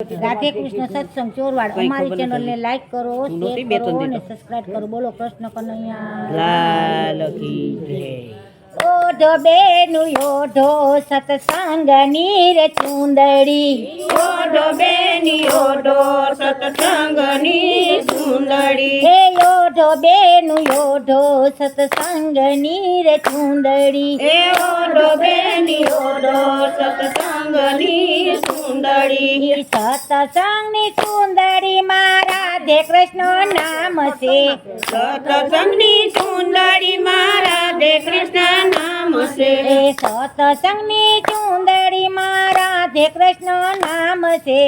राधे कृष्ण सत्संग चोरवाड़ हमारी चैनल ने लाइक करो शेयर करो ने सब्सक्राइब करो। बोलो कृष्ण कन्हैया लाल की जय। ओढो बेनु ओढो सत्संग नीर चुंदड़ी ओढो बेनी ओढो सत्संग नी सुंदड़ी। हे ओढो बेनु ओढो सत्संग नीर चुंदड़ी ए ओढो बेनी ओढो सत्संग नी सुंदड़ी। सत्संग नी सुंदड़ी मां राधे कृष्ण नाम से सत्संग नी सुंदड़ी मां राधे कृष्ण नाम से। सत्संग नी चुंदड़ी मां राधे कृष्ण नाम से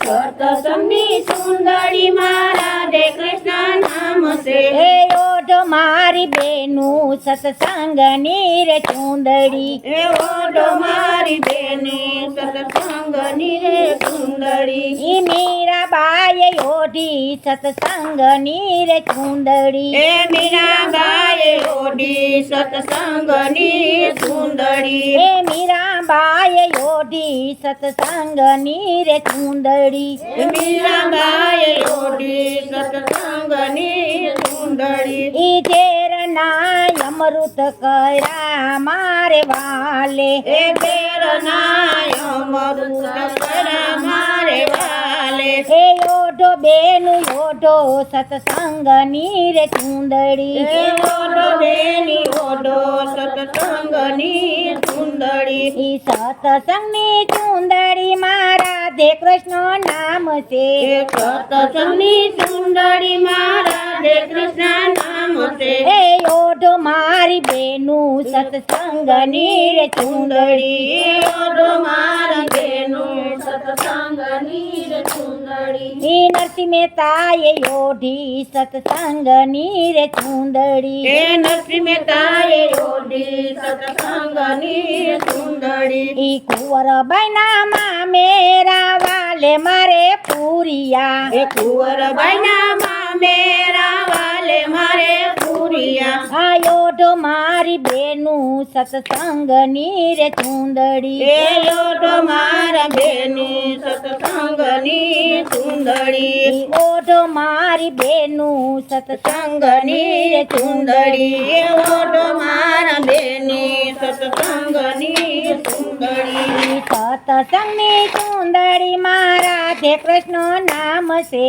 सत्संग नी सुंदड़ी मां राधे कृष्ण नाम से। हे ओढो मारी बेनु सत्संग नीर चुंदड़ी ए ओढो मारी बेनी सत्संग नी सुंदड़ी। ई मीरा बाई ओढी सत्संग नीर चुंदड़ी ए मीरा बाई ओढी सत्संग नी सुंदड़ी। हे मीरा बाई ओढी सत्संग नीर चुंदड़ी मीरा बाई ओढी सत्संग नी सुंदड़ी। ई जेर नाय अमृत करा मारे वाले ए बेर नाय अमृत करा मारे वाले। हे ओढो बेनु ओढो सत्संग नीर चुंदड़ी ए ओढो बेनी ओढो सत्संग नी सुंदड़ी। ई सत्संग नी चुंदड़ी मां राधे कृष्ण नाम से ए सत्संग नी सुंदड़ी मां राधे कृष्ण नाम से। हे ओढो मारी बेनु सत्संग नीर चुंदड़ी ए ओढो मार बेनु सत्संग नी सुंदड़ी। ई नरसी मेहताए ओढी सत्संग नीर चुंदड़ी ए नरसी मेहताए ओढी सत्संग नी सुंदड़ी। ई कुंवर बैना मां मेरा वाले मारे पूरिया ए कुंवर बैना मां मेरा वाले मारे पूरिया। ओढो मारी बेनु सत्संग नीर चुंदड़ी ए ओढो मार बेनी सत्संग नी सुंदड़ी। ओढो मारी बेनु सत्संग नी सुंदड़ी। ए ओढो मार बेनी सत्संग नी सुंदड़ी। सत्संग नी चुंदड़ी मां राधे कृष्ण नाम से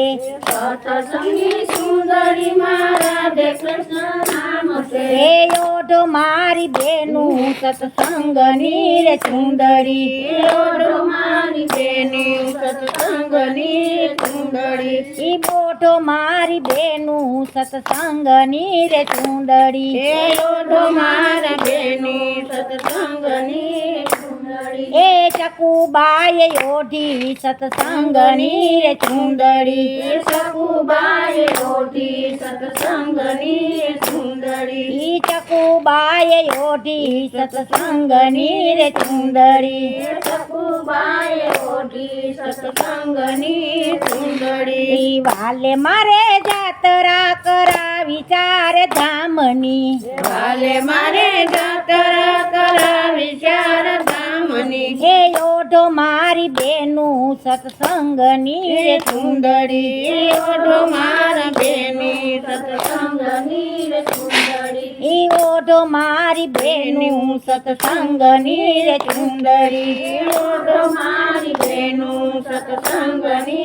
सत्संग नी सुंदड़ी मां राधे कृष्ण नाम से। हे ओढो मारी बेनु सत्संग नीर चुंदड़ी ए ओढो मारी बेनी सत्संग नी सुंदड़ी। ई ओढो मारी बेनु सत्संग नीर चुंदड़ी ए ओढो मार बेनी सत्संग नी सुंदड़ी। ए चकुबाई ओढी सत्संग नीर चुंदड़ी ए सकुबाई ओढी सत्संग नी सुंदड़ी। ई चकुबाई ओढी सत्संग नीर चुंदड़ी ए सकुबाई ओढी सत्संग नी सुंदड़ी। ई वाले मारे जातरा करा विचार धामनी वाले मारे जातरा करा विचार धामनी। हे ओढो मारी बेनु सत्संग नीर सुंदड़ी। ए ओढो मार बेनी सत्संग नी सुंदड़ी। ई ओढो मारी बेनु सत्संग नीर चुंदड़ी ए ओढो मारी बेनु सत्संग नी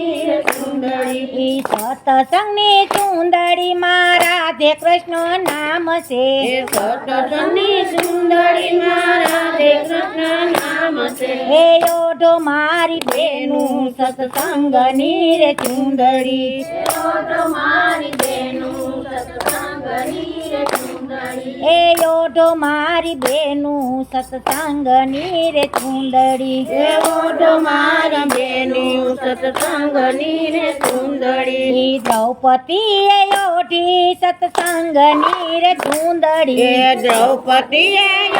सुंदड़ी। ई सत्संग नी चुंदड़ी मां राधे कृष्ण नाम से ए सत्संग नी सुंदड़ी मां राधे कृष्ण नाम से। हे ओढो मारी बेनु सत्संग नीर चुंदड़ी ए ओढो मारी बेनु सत्संग नी सुंदड़ी। हे ओढो मारी बेनु सत्संग नीर चुंदड़ी ए ओढो मार बेनु सत्संग नी सुंदड़ी। ई द्रौपदी ओढी सत्संग नीर चुंदड़ी ए द्रौपदी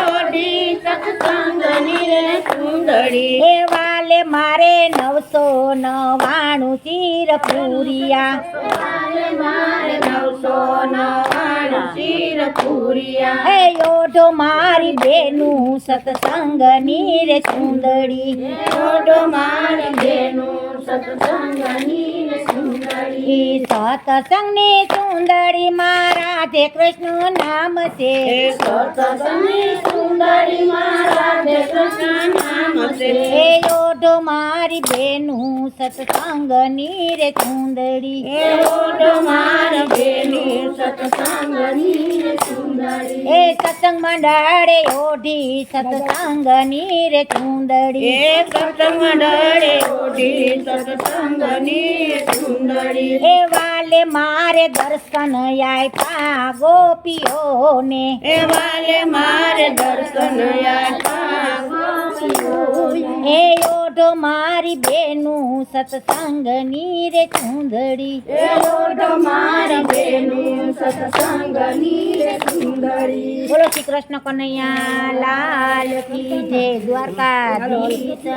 ओढी सत्संग नी सुंदड़ी। हे वाले मारे 999 चीर पूरिया वाले मारे 999 चीर पूरिया। हे ओढो मारी बेनु सत्संग नीर चुंदड़ी ए ओढो मार बेनु સત્સંગની સુંદરી ઈ સત્સંગની સુંદરી માં રાધે કૃષ્ણ નામ છે સત્સંગની સુંદરી રાધે કૃષ્ણ નામ છે એ ઓઢો મારી બેનું સત્સંગની રે સુંદરી એ ઓઢો મારી બેની સત્સંગની સુંદરી એ સત્સંગ મંડળે ઓઢી સત્સંગની રે સુંદરી એ સત્સંગ મંડળે ઓઢી સત્સંગની સુંદરી એ વાલે મારે દર્શન આપ્યા ગોપીઓને એ વાલે મારે દર્શન આપ્યા ગોપીઓએ. એ ઓઢો મારી બેનું સત્સંગની રે સુંદરી એ ઓઢો મારી બેની સત્સંગની સુંદરી બોલો શ્રી કૃષ્ણ કનૈયા લાલ કી જય દ્વારકાધીશ